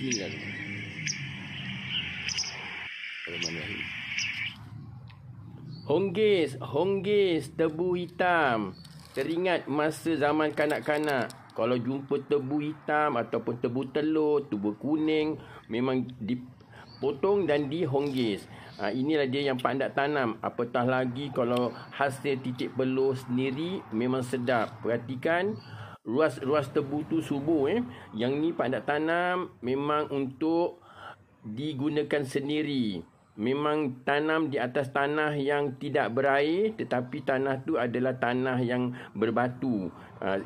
Bismillahirrahmanirrahim. Honggis, tebu hitam. Teringat masa zaman kanak-kanak, kalau jumpa tebu hitam ataupun tebu telur, tebu kuning, memang dipotong dan dihonggis. Inilah dia yang Pak Ndak tanam. Apatah lagi kalau hasil titik peluh sendiri, memang sedap. Perhatikan ruas tebu tu subur. Yang ni Pak Ndak tanam memang untuk digunakan sendiri. Memang tanam di atas tanah yang tidak berair, tetapi tanah tu adalah tanah yang berbatu.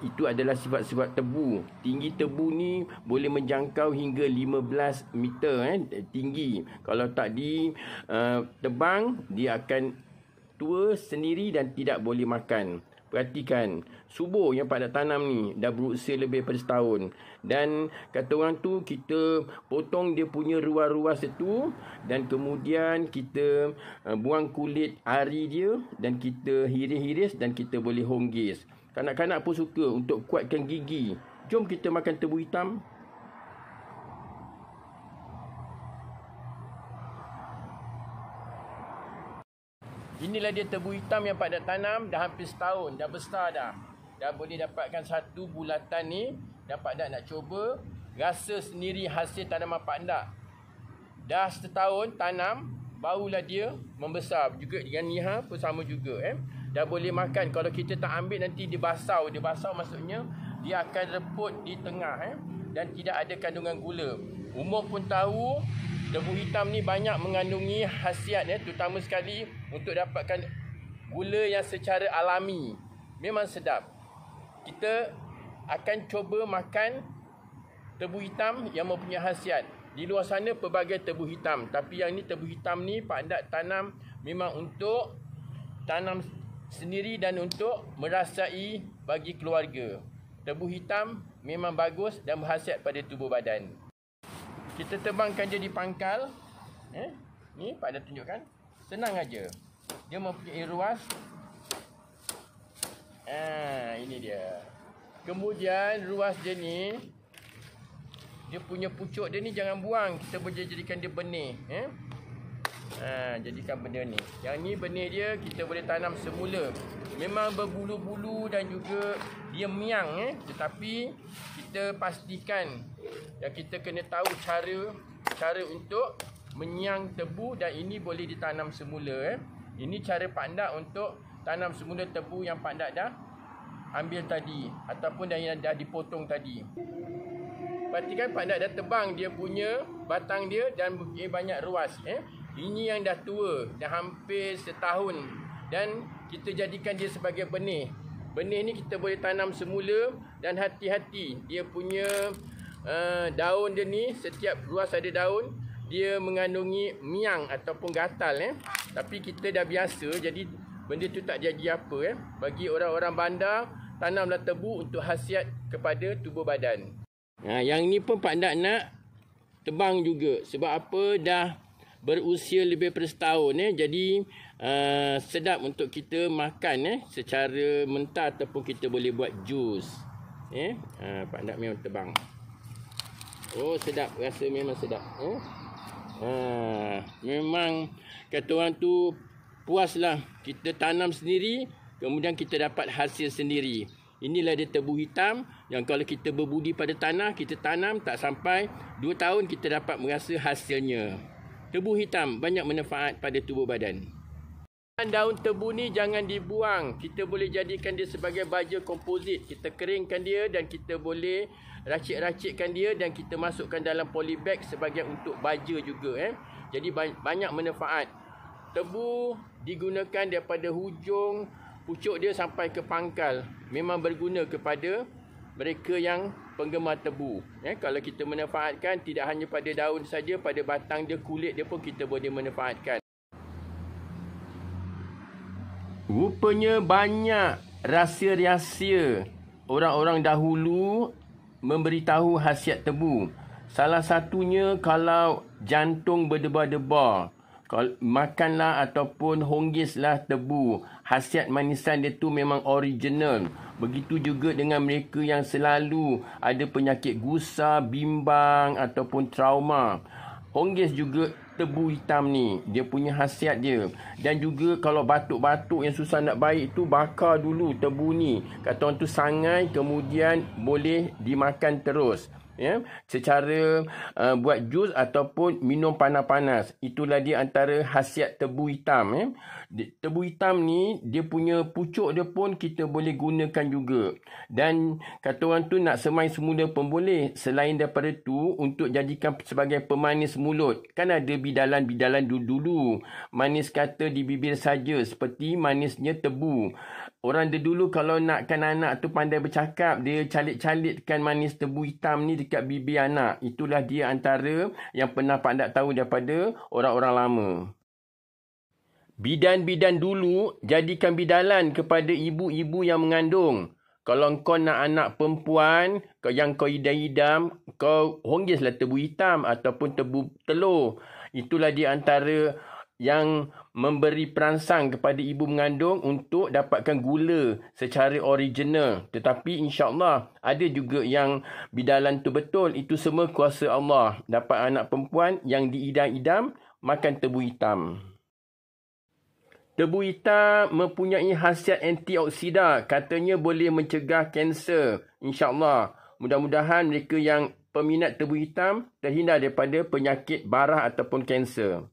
Itu adalah sifat-sifat tebu. Tinggi tebu ni boleh menjangkau hingga 15 meter tinggi. Kalau tak ditebang, dia akan tua sendiri dan tidak boleh makan. Perhatikan, subur yang Pak Ndak tanam ni dah berusia lebih daripada setahun. Dan kata orang tu, kita potong dia punya ruas-ruas itu dan kemudian kita buang kulit ari dia dan kita hiris-hiris dan kita boleh honggis. Kanak-kanak pun suka untuk kuatkan gigi. Jom kita makan tebu hitam. Inilah dia tebu hitam yang Pak Ndak tanam dah hampir setahun, dah besar dah. Dah boleh dapatkan satu bulatan ni, dan Pak Ndak nak cuba rasa sendiri hasil tanaman Pak Ndak. Dah setahun tanam, barulah dia membesar. Juga dengan Niha pun sama juga. Dah boleh makan. Kalau kita tak ambil nanti dia basau. Dia basau maksudnya dia akan reput di tengah. Dan tidak ada kandungan gula. Umum pun tahu tebu hitam ni banyak mengandungi khasiat, terutama sekali untuk dapatkan gula yang secara alami. Memang sedap. Kita akan cuba makan tebu hitam yang mempunyai khasiat. Di luar sana pelbagai tebu hitam, tapi yang ni tebu hitam ni Pak Ndak tanam memang untuk tanam sendiri dan untuk merasai bagi keluarga. Tebu hitam memang bagus dan berkhasiat pada tubuh badan. Kita tebangkan dia di pangkal. Ni Pak Ndak tunjukkan. Senang aja. Dia mempunyai ruas. Ini dia. Kemudian ruas dia ni, dia punya pucuk dia ni jangan buang. Kita boleh jadikan dia benih. Jadikan benih ni. Yang ni benih dia kita boleh tanam semula. Memang berbulu-bulu dan juga dia miang. Tetapi kita pastikan yang kita kena tahu cara untuk menyiang tebu, dan ini boleh ditanam semula. Ini cara Pak Ndak untuk tanam semula tebu yang Pak Ndak dah ambil tadi ataupun yang dah dipotong tadi. Perhatikan Pak Ndak dah tebang dia punya batang dia dan banyak ruas. Ini yang dah tua, dah hampir setahun, dan kita jadikan dia sebagai benih. Benih ni kita boleh tanam semula, dan hati-hati dia punya daun dia ni, setiap ruas ada daun, dia mengandungi miang ataupun gatal. Tapi kita dah biasa, jadi benda tu tak jadi apa. Bagi orang-orang bandar, tanamlah tebu untuk khasiat kepada tubuh badan. Yang ni pun Pak Ndak nak tebang juga. Sebab apa? Dah berusia lebih daripada setahun. Jadi sedap untuk kita makan secara mentah ataupun kita boleh buat jus. Pak Ndak memang tebang. Oh, sedap. Rasa memang sedap. Memang kata orang tu puaslah. Kita tanam sendiri, kemudian kita dapat hasil sendiri. Inilah dia tebu hitam yang kalau kita berbudi pada tanah, kita tanam tak sampai 2 tahun kita dapat merasa hasilnya. Tebu hitam banyak manfaat pada tubuh badan. Daun tebu ni jangan dibuang. Kita boleh jadikan dia sebagai baja komposit. Kita keringkan dia dan kita boleh racik-racikkan dia dan kita masukkan dalam polybag sebagai untuk baja juga. Jadi banyak manfaat. Tebu digunakan daripada hujung pucuk dia sampai ke pangkal. Memang berguna kepada mereka yang penggemar tebu. Kalau kita manfaatkan tidak hanya pada daun saja, pada batang dia, kulit dia pun kita boleh manfaatkan. Rupanya banyak rahsia-rahsia orang-orang dahulu memberitahu khasiat tebu. Salah satunya kalau jantung berdebar-debar, makanlah ataupun honggislah tebu. Khasiat manisan dia tu memang original. Begitu juga dengan mereka yang selalu ada penyakit gusa, bimbang ataupun trauma. Honggis juga tebu hitam ni, dia punya khasiat dia. Dan juga kalau batuk-batuk yang susah nak baik tu, bakar dulu tebu ni. Kata orang tu sangai, kemudian boleh dimakan terus. Ya, secara buat jus ataupun minum panas-panas. Itulah dia antara khasiat tebu hitam. Ya. Tebu hitam ni, dia punya pucuk dia pun kita boleh gunakan juga. Dan kata orang tu nak semai semula pun boleh. Selain daripada tu, untuk jadikan sebagai pemanis mulut. Kan ada bidalan-bidalan dulu-dulu. Manis kata di bibir saja, seperti manisnya tebu. Orang dulu kalau nakkan anak tu pandai bercakap, dia calit-calitkan manis tebu hitam ni dekat bibir anak. Itulah dia antara yang pernah Pak Ndak tahu daripada orang-orang lama. Bidan-bidan dulu jadikan bidalan kepada ibu-ibu yang mengandung. Kalau kau nak anak perempuan yang kau idam-idam, kau honggislah tebu hitam ataupun tebu telur. Itulah dia antara yang memberi perangsang kepada ibu mengandung untuk dapatkan gula secara original. Tetapi insya-Allah ada juga yang bidalan tu betul. Itu semua kuasa Allah. Dapat anak perempuan yang diidam-idam makan tebu hitam. Tebu hitam mempunyai khasiat antioksida. Katanya boleh mencegah kanser. InsyaAllah. Mudah-mudahan mereka yang peminat tebu hitam terhindar daripada penyakit barah ataupun kanser.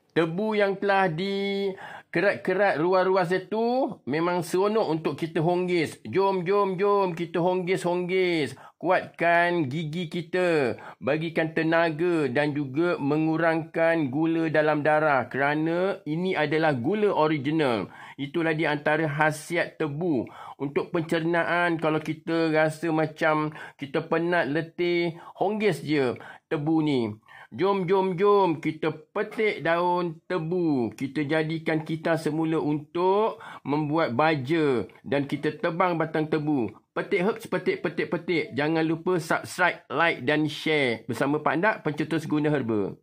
Tebu yang telah dikerat-kerat ruas-ruas itu memang seronok untuk kita honggis. Jom kita honggis. Kuatkan gigi kita. Bagikan tenaga dan juga mengurangkan gula dalam darah. Kerana ini adalah gula original. Itulah di antara khasiat tebu. Untuk pencernaan, kalau kita rasa macam kita penat, letih, honggis je tebu ni. Jom kita petik daun tebu. Kita jadikan kita semula untuk membuat baja. Dan kita tebang batang tebu. Petik herbs, petik. Jangan lupa subscribe, like dan share. Bersama Pak Ndak, pencetus guna herba.